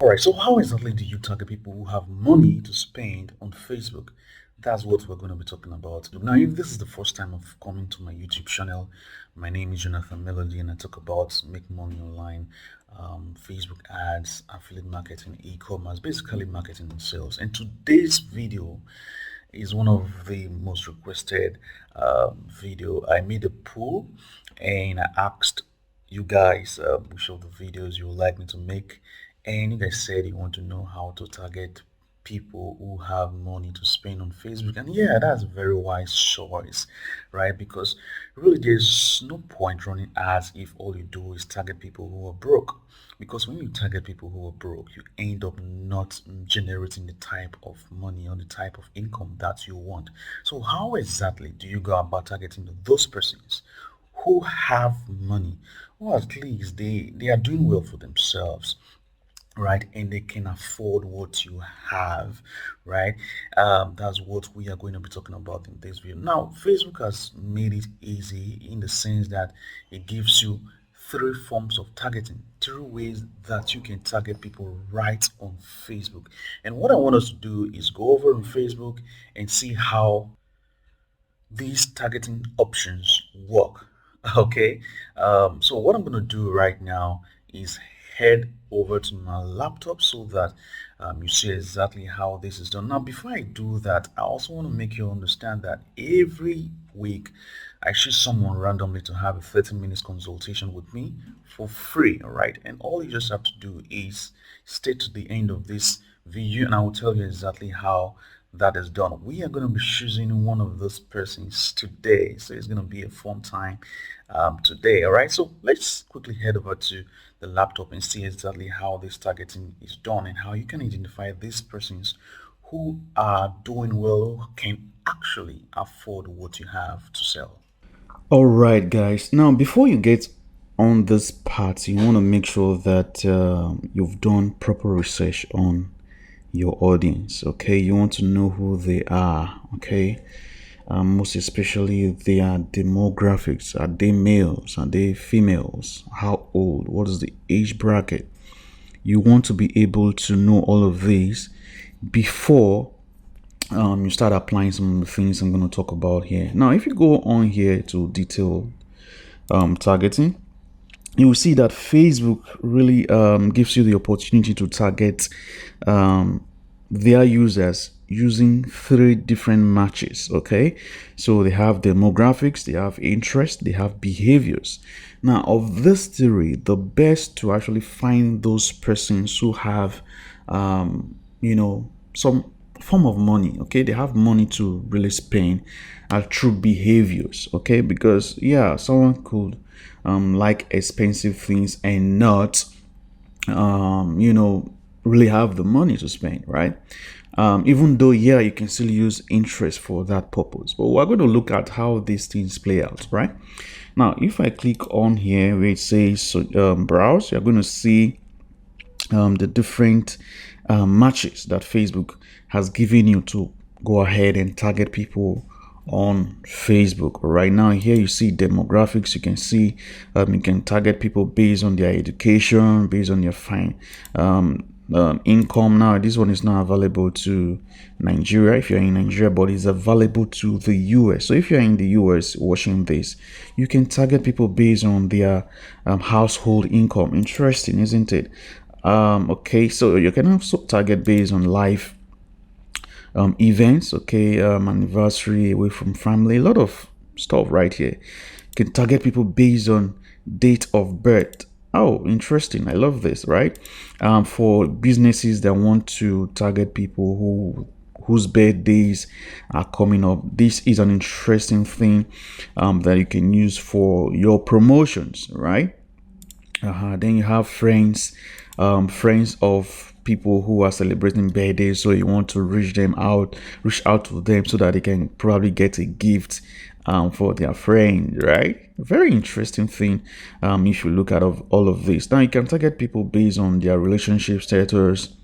All right, so how exactly do you target people who have money to spend on Facebook? That's what we're going to be talking about. Now, if this is the first time of coming to my YouTube channel, my name is Jonathan Melody, and I talk about making money online, Facebook ads, affiliate marketing, e-commerce, basically marketing and sales. And today's video is one of the most requested video. I made a poll and I asked you guys which of the videos you would like me to make, and you guys said you want to know how to target people who have money to spend on Facebook. And yeah, that's a very wise choice, right? Because really there's no point running ads if all you do is target people who are broke. Because when you target people who are broke, you end up not generating the type of money or the type of income that you want. So how exactly do you go about targeting those persons who have money, or at least they are doing well for themselves, right, and they can afford what you have, right? That's what we are going to be talking about in this video. Now, Facebook has made it easy in the sense that it gives you three forms of targeting, three ways that you can target people right on Facebook. And what I want us to do is go over on Facebook and see how these targeting options work. Okay, so what I'm going to do right now is head over to my laptop so that you see exactly how this is done. Now, before I do that, I also want to make you understand that every week I choose someone randomly to have a 30 minutes consultation with me for free. All right, and all you just have to do is stay to the end of this video and I will tell you exactly how that is done. We are going to be choosing one of those persons today, so it's going to be a fun time today. All right, so let's quickly head over to the laptop and see exactly how this targeting is done and how you can identify these persons who are doing well, who can actually afford what you have to sell. All right, guys. Now, before you get on this part, you want to make sure that you've done proper research on your audience. Okay, you want to know who they are. Okay, most especially their demographics. Are they males? Are they females? How old? What is the age bracket? You want to be able to know all of these before you start applying some of the things I'm going to talk about here. Now, if you go on here to detail targeting, you will see that Facebook really gives you the opportunity to target their users using three different matches. Okay, so they have demographics, they have interest, they have behaviors. Now, of this theory, the best to actually find those persons who have some form of money. Okay, they have money to really spend through behaviors. Okay, because yeah, someone could like expensive things and not really have the money to spend, right? Even though, yeah, you can still use interest for that purpose. But we're going to look at how these things play out, right? Now, if I click on here where it says browse, you're going to see the different matches that Facebook has given you to go ahead and target people on Facebook. Right now, here you see demographics. You can see you can target people based on their education, based on their income. Now, this one is not available to Nigeria if you're in Nigeria, but it's available to the US. So if you're in the US watching this, you can target people based on their household income. Interesting, isn't it? Okay, so you can also target based on life events, okay, anniversary, away from family, a lot of stuff right here. You can target people based on date of birth. Oh, interesting. I love this, right? For businesses that want to target people whose birthdays are coming up, this is an interesting thing that you can use for your promotions, right? Then you have friends of people who are celebrating birthdays, so you want to reach out to them so that they can probably get a gift for their friend, right? Very interesting thing. If you look at all of this, now you can target people based on their relationship status.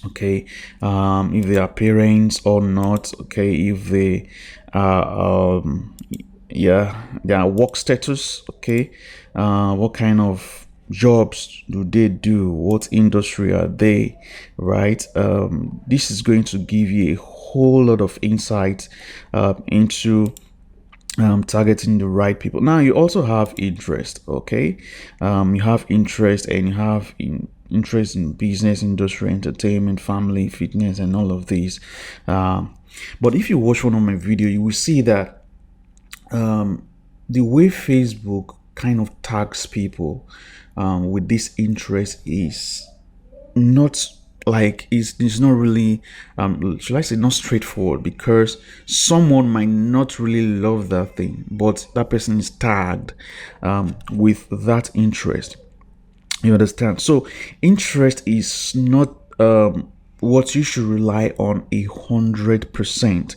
Okay, if they are parents or not. Okay, if they are yeah, their work status. Okay, what kind of jobs do they do, what industry are they, right? This is going to give you a whole lot of insight into targeting the right people. Now you also have interest, okay? You have interest, and you have interest in business, industry, entertainment, family, fitness, and all of these. But if you watch one of my video, you will see that the way Facebook kind of tags people with this interest is not like it's not really should I say not straightforward, because someone might not really love that thing, but that person is tagged with that interest. You understand? So interest is not what you should rely on 100%.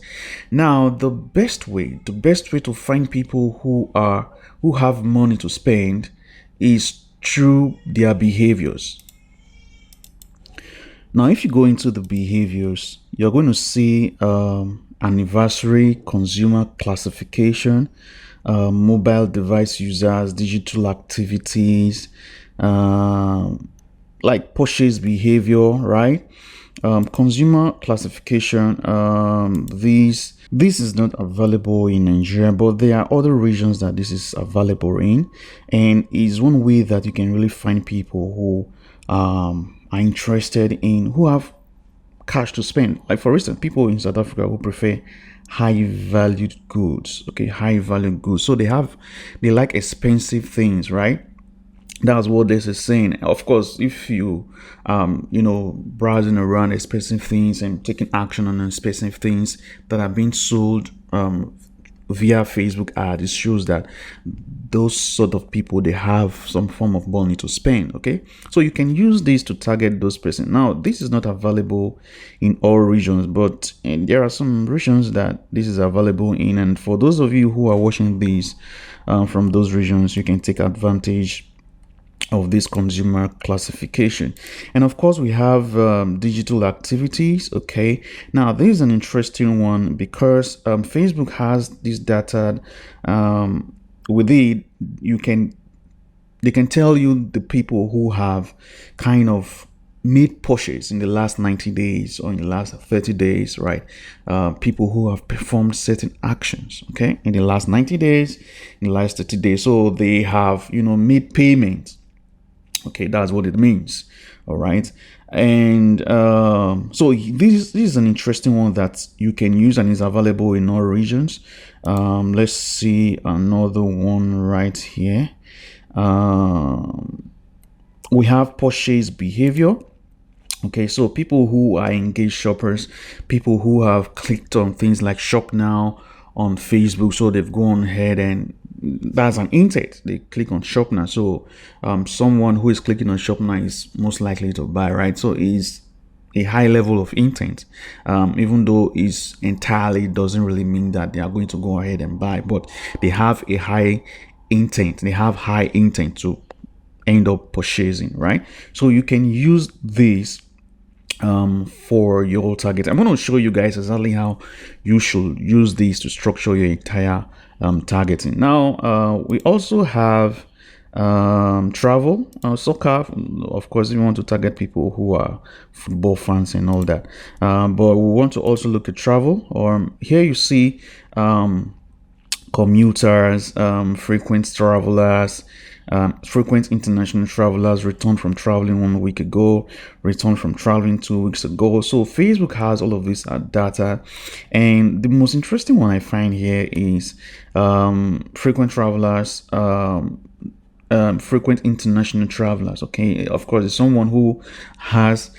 Now the best way to find people who have money to spend is through their behaviors. Now, if you go into the behaviors, you're going to see anniversary, consumer classification, mobile device users, digital activities, like purchase behavior, right? Consumer classification. This is not available in Nigeria, but there are other regions that this is available in, and is one way that you can really find people who are interested in, who have cash to spend. Like for instance, people in South Africa who prefer high valued goods. Okay, high valued goods. So they like expensive things, right? That's what this is saying. Of course, if you browsing around expensive things and taking action on expensive things that are being sold via Facebook ads, it shows that those sort of people, they have some form of money to spend. Okay, so you can use this to target those persons. Now, this is not available in all regions, but there are some regions that this is available in, and for those of you who are watching these from those regions, you can take advantage of this consumer classification. And of course, we have digital activities. Okay, now this is an interesting one, because Facebook has this data. With it, they can tell you the people who have kind of made purchase in the last 90 days or in the last 30 days, right? People who have performed certain actions, okay, in the last 90 days, in the last 30 days. So they have, made payments. Okay, that's what it means. All right. And so this is an interesting one that you can use, and is available in all regions. Let's see another one right here. We have purchase behavior. Okay, so people who are engaged shoppers, people who have clicked on things like shop now on Facebook, so they've gone ahead, and that's an intent. They click on shop now. So someone who is clicking on shop now is most likely to buy, right? So is a high level of intent, even though it's entirely doesn't really mean that they are going to go ahead and buy, but they have a high intent. They have high intent to end up purchasing, right? So you can use this for your target. I'm going to show you guys exactly how you should use these to structure your entire targeting. Now, we also have travel, soccer. Of course, we want to target people who are football fans and all that. But we want to also look at travel. Or here you see commuters, frequent travelers, frequent international travelers, returned from traveling 1 week ago, returned from traveling 2 weeks ago. So Facebook has all of this data, and the most interesting one I find here is frequent travelers, frequent international travelers. Okay, of course, it's someone who has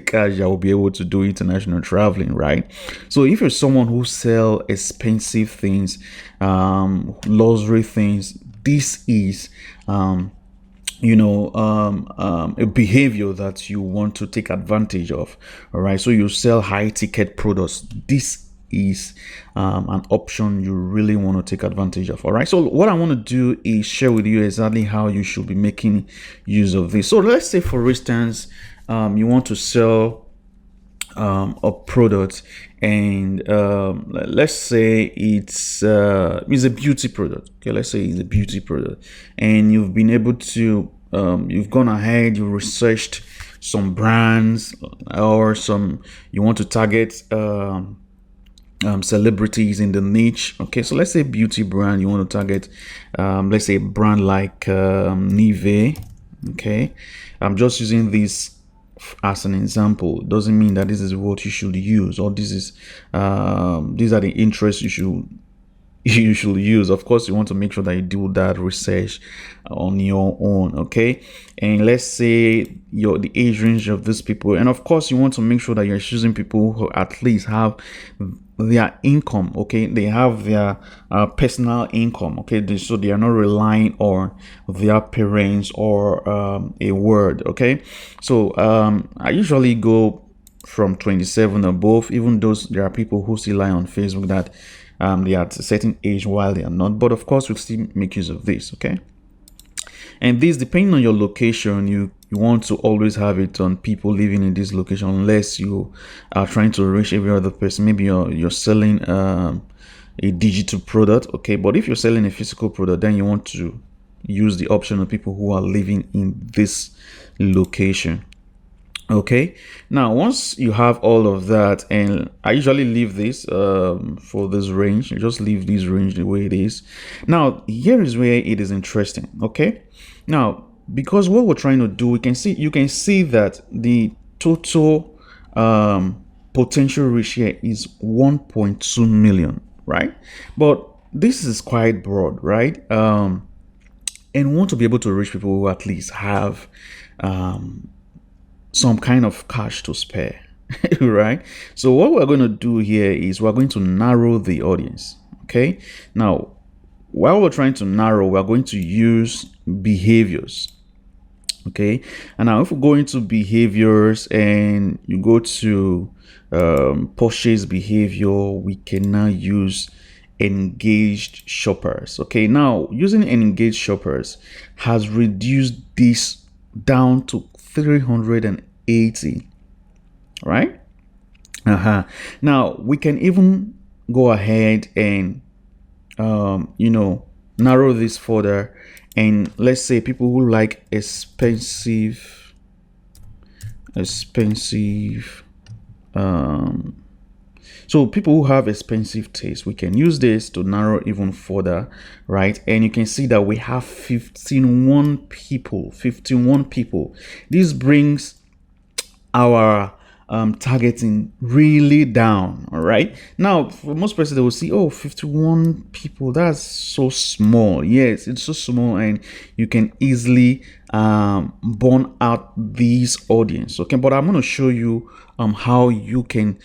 cash that will be able to do international traveling, right? So if you're someone who sell expensive things, luxury things, this is a behavior that you want to take advantage of. All right, so you sell high ticket products. This is an option you really want to take advantage of. All right, so what I want to do is share with you exactly how you should be making use of this. So let's say, for instance, you want to sell a product, and let's say it's a beauty product. Okay, let's say it's a beauty product, and you've been able to you've gone ahead, you researched some brands, or some, you want to target celebrities in the niche. Okay, so let's say beauty brand, you want to target let's say a brand like Nivea. Okay, I'm just using this as an example. It doesn't mean that this is what you should use, or this is these are the interests you should use. Of course, you want to make sure that you do that research on your own. Okay, and let's say the age range of these people, and of course you want to make sure that you're choosing people who at least have their income. Okay, they have their personal income. Okay, so they are not relying on their parents or a word. Okay, so I usually go from 27 above, even though there are people who still lie on Facebook that they are at a certain age while they are not. But of course, we'll still make use of this. Okay, and this, depending on your location, you want to always have it on people living in this location, unless you are trying to reach every other person. Maybe you're selling a digital product. Okay, but if you're selling a physical product, then you want to use the option of people who are living in this location. Okay, now once you have all of that, and I usually leave this for this range, you just leave this range the way it is. Now here is where it is interesting. Okay, now because what we're trying to do, you can see that the total potential reach here is 1.2 million, right? But this is quite broad, right? And we want to be able to reach people who at least have some kind of cash to spare. Right? So what we're going to do here is we're going to narrow the audience. Okay, now while we're trying to narrow, we're going to use behaviors. Okay, and now if we go into behaviors and you go to purchase behavior, we can now use engaged shoppers. Okay, now using engaged shoppers has reduced this down to 380, right? Now we can even go ahead and narrow this further, and let's say people who like expensive so people who have expensive taste, we can use this to narrow even further, right? And you can see that we have 51 people. This brings our targeting really down. All right, now for most persons, they will see, oh, 51 people, that's so small. Yes, it's so small, and you can easily burn out these audience. Okay, but I'm going to show you how you can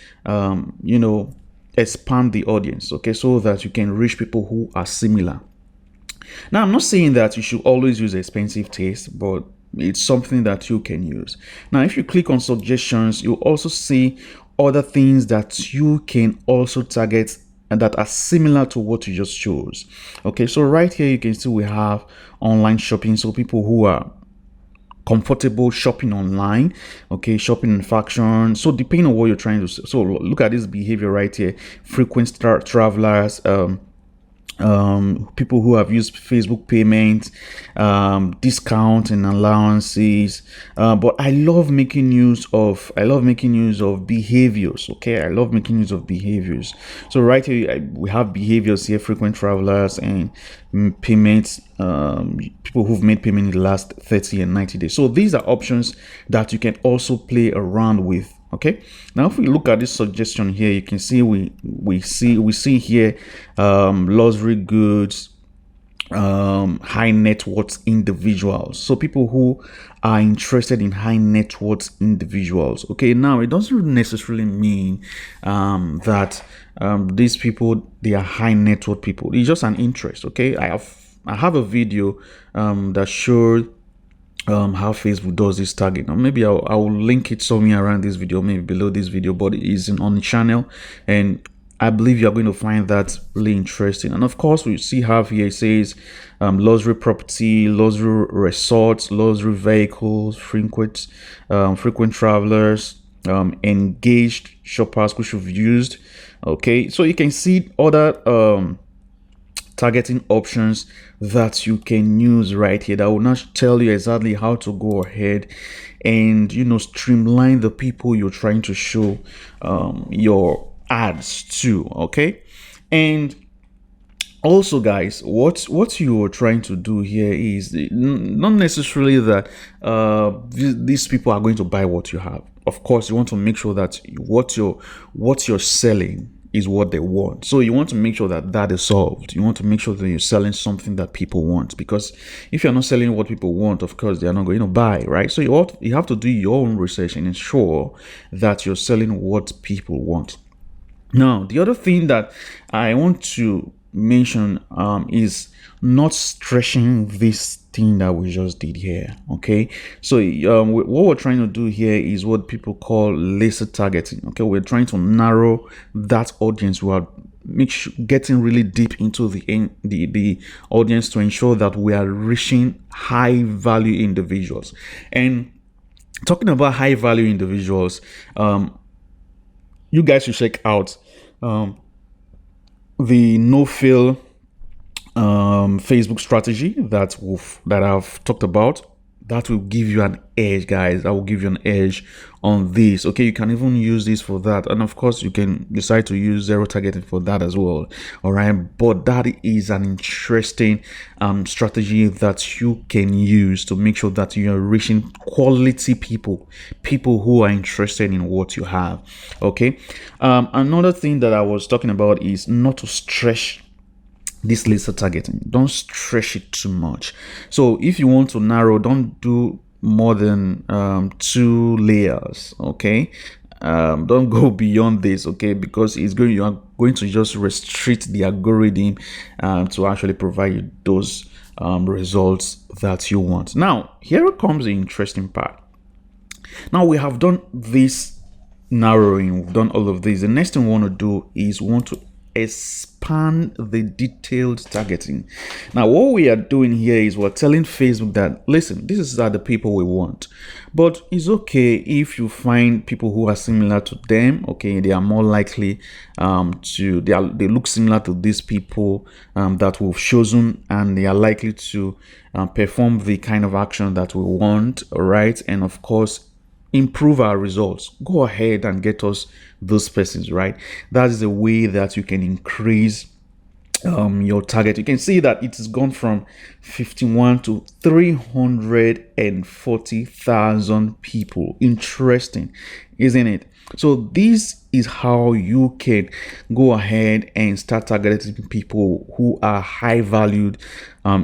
expand the audience, okay, so that you can reach people who are similar. Now, I'm not saying that you should always use expensive taste, but it's something that you can use. Now, if you click on suggestions, you'll also see other things that you can also target and that are similar to what you just chose. Okay, so right here you can see we have online shopping, so people who are comfortable shopping online, okay, shopping in fashion. So depending on what you're trying to, so look at this behavior right here: frequent travelers, people who have used Facebook payments, discount and allowances. But I love making use of behaviors. Okay, I love making use of behaviors. So right here we have behaviors here: frequent travelers and payments, people who've made payment in the last 30 and 90 days. So these are options that you can also play around with. Okay, now if we look at this suggestion here, you can see we see here luxury goods, high net worth individuals. So people who are interested in high net worth individuals. Okay, now it doesn't necessarily mean that these people, they are high net worth people. It's just an interest. Okay, I have a video that showed how Facebook does this tagging. Now maybe I'll link it somewhere around this video, maybe below this video, but it is on the channel, and I believe you're going to find that really interesting. And of course, we see how here it says luxury property, luxury resorts, luxury vehicles, frequent travelers, engaged shoppers, which we've used. Okay, so you can see other targeting options that you can use right here that will not tell you exactly how to go ahead and streamline the people you're trying to show your ads to. Okay. And also, guys, what you're trying to do here is not necessarily that these people are going to buy what you have. Of course, you want to make sure that what you're selling is what they want. So you want to make sure that that is solved. You want to make sure that you're selling something that people want, because if you're not selling what people want, of course they are not going to buy, right? So you have to do your own research and ensure that you're selling what people want. Now, the other thing that I want to mention is not stretching this thing that we just did here. Okay, so what we're trying to do here is what people call laser targeting. Okay, we're trying to narrow that audience. We are getting really deep into the audience to ensure that we are reaching high value individuals. And talking about high value individuals, you guys should check out the no-fill Facebook strategy that I've talked about. That will give you an edge, guys. That will give you an edge on this. Okay, you can even use this for that, and of course you can decide to use zero targeting for that as well. All right, but that is an interesting strategy that you can use to make sure that you are reaching quality people who are interested in what you have. Okay, another thing that I was talking about is not to stretch this laser targeting. Don't stretch it too much. So if you want to narrow, don't do more than 2 layers. Okay, don't go beyond this. Okay, because you are going to just restrict the algorithm to actually provide you those results that you want. Now, here comes the interesting part. Now we have done this narrowing, we've done all of this. The next thing we want to do is we want to expand the detailed targeting. Now what we are doing here is we're telling Facebook that, listen, these are the people we want, but it's okay if you find people who are similar to them. Okay, they are more likely they look similar to these people that we've chosen, and they are likely to perform the kind of action that we want. All right, and of course improve our results. Go ahead and get us those persons, right? That is the way that you can increase your target. You can see that it has gone from 51 to 340,000 people. Interesting, isn't it? So this is how you can go ahead and start targeting people who are high valued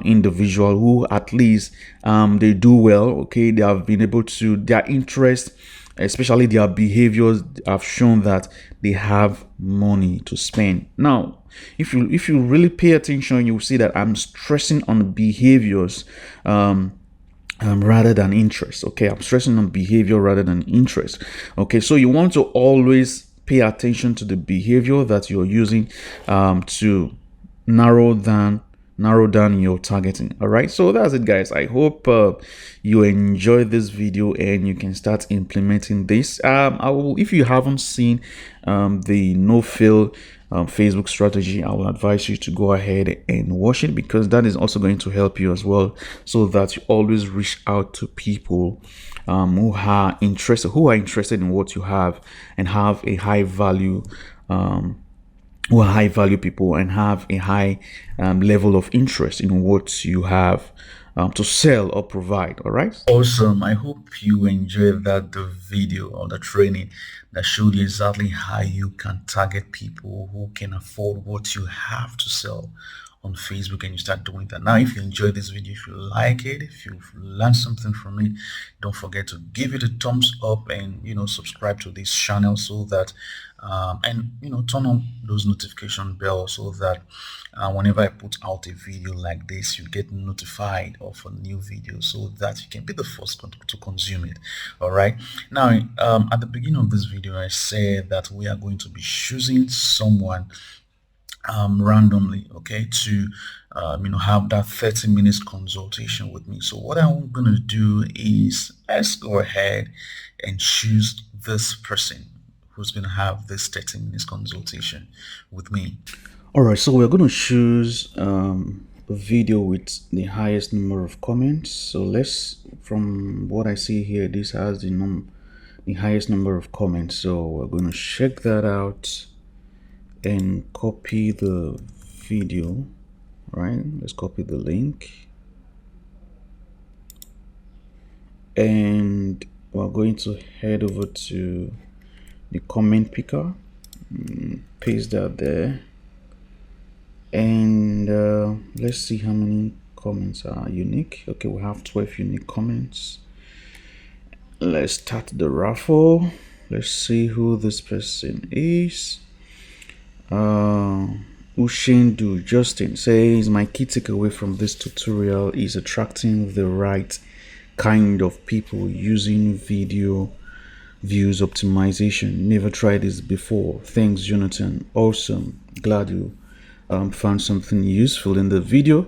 individual, who at least they do well. Okay, they have been able to, their interest, especially their behaviors, have shown that they have money to spend. Now if you really pay attention, you'll see that I'm stressing on behaviors rather than interest. Okay, I'm stressing on behavior rather than interest. Okay, so you want to always pay attention to the behavior that you're using to narrow down your targeting. All right, so that's it, guys. I hope you enjoyed this video and you can start implementing this. If you haven't seen the no-fill Facebook strategy, I will advise you to go ahead and watch it, because that is also going to help you as well, so that you always reach out to people who are interested in what you have and have a high value who are high value people and have a high level of interest in what you have to sell or provide. All right. Awesome. I hope you enjoyed the video or the training that showed you exactly how you can target people who can afford what you have to sell on Facebook, and you start doing that. Now, if you enjoyed this video, if you like it, if you've learned something from it, don't forget to give it a thumbs up and subscribe to this channel, so that and turn on those notification bells, so that whenever I put out a video like this, you get notified of a new video, so that you can be the first to consume it. All right, now at the beginning of this video I said that we are going to be choosing someone randomly, okay, to have that 30 minutes consultation with me. So what I'm going to do is, let's go ahead and choose this person who's going to have this 30 minutes consultation with me. All right, so we're going to choose a video with the highest number of comments. So let's, from what I see here, this has the highest number of comments. So we're going to check that out and copy the video. Right, let's copy the link, and we're going to head over to the comment picker, paste that there, and let's see how many comments are unique. Okay, we have 12 unique comments. Let's start the raffle. Let's see who this person is. Ushindu Justin says, my key takeaway from this tutorial is attracting the right kind of people using video views optimization. Never tried this before. Thanks, Jonathan. Awesome. Glad you found something useful in the video.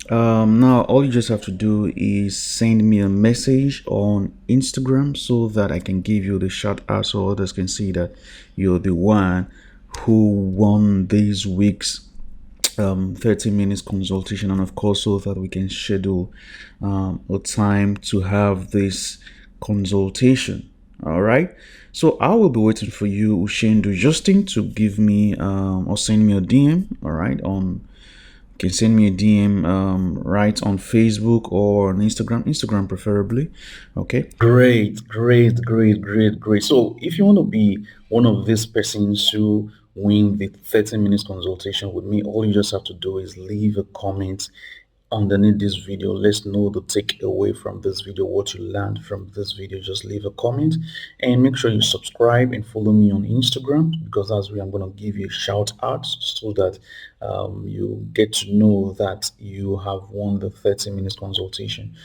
Now all you just have to do is send me a message on Instagram so that I can give you the shout out so others can see that you're the one who won this week's 30 minutes consultation, and of course so that we can schedule a time to have this consultation. All right, so I will be waiting for you, Ushendu Justin, to give me or send me a DM. All right, on, you can send me a DM right on Facebook or on Instagram preferably. Okay. Great, great, great, great, great. So if you want to be one of these persons who win the 30 minutes consultation with me, all you just have to do is leave a comment underneath this video. Let's know the takeaway from this video, what you learned from this video. Just leave a comment and make sure you subscribe and follow me on Instagram, because that's where I'm going to give you a shout out so that you get to know that you have won the 30 minutes consultation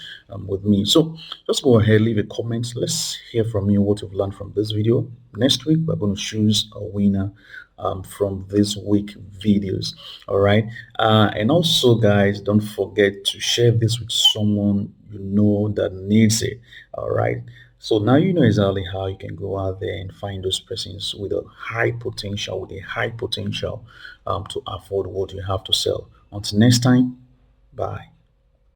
with me. So just go ahead, leave a comment. Let's hear from you what you've learned from this video. Next week we're going to choose a winner from this week videos. All right, and also guys, don't forget to share this with someone you know that needs it. All right, so now you know exactly how you can go out there and find those persons with a high potential to afford what you have to sell. Until next time, bye.